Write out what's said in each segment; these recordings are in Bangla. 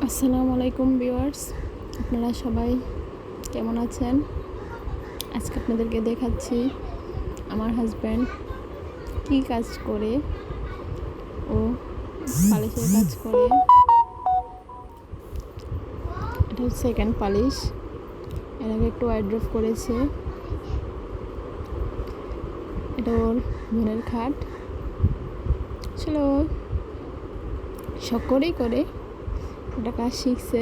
আসসালামু আলাইকুম ভিউয়ার্স, আপনারা সবাই কেমন আছেন? আজকে আপনাদেরকে দেখাচ্ছি আমার হাজব্যান্ড কি কাজ করে। ও পালিশের কাজ করে। এটা সেকেন্ড পালিশ। এর আগে একটু ওয়াইড্রপ করেছে। এটা ওর বোনের খাট ছিল, শখ করেই করে একটা কাজ শিখছে,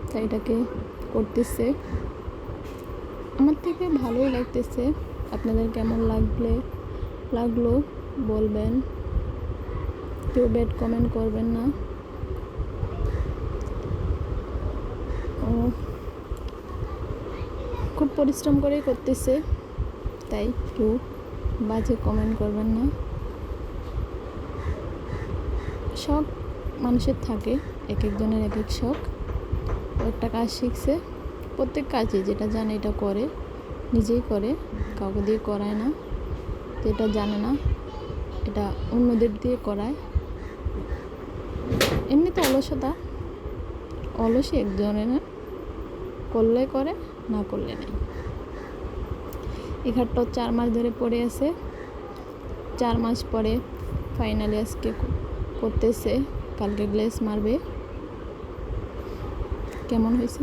তাই এটাকে করতেছে। আমার থেকে ভালোই লাগতেছে। আপনাদের কেমন লাগলো বলবেন, কেউ ব্যাড কমেন্ট করবেন না। ও খুব পরিশ্রম করেই করতেছে, তাই কেউ বাজে কমেন্ট করবেন না। শখ মানুষের থাকে, এক একজনের এক এক শখ। ও একটা কাজ শিখছে, প্রত্যেক কাজে যেটা জানে এটা করে, নিজেই করে, কাউকে দিয়ে করায় না। যেটা জানে না এটা অন্যদের দিয়ে করায়। এমনিতে অলসী একজনের না, করলে করে, না করলে নেই। এই ঘাটটা 4 মাস ধরে পড়ে আছে। 4 মাস পরে ফাইনালি আজকে করতেছে। কালকে গ্লেজ মারবে। কেমন হয়েছে?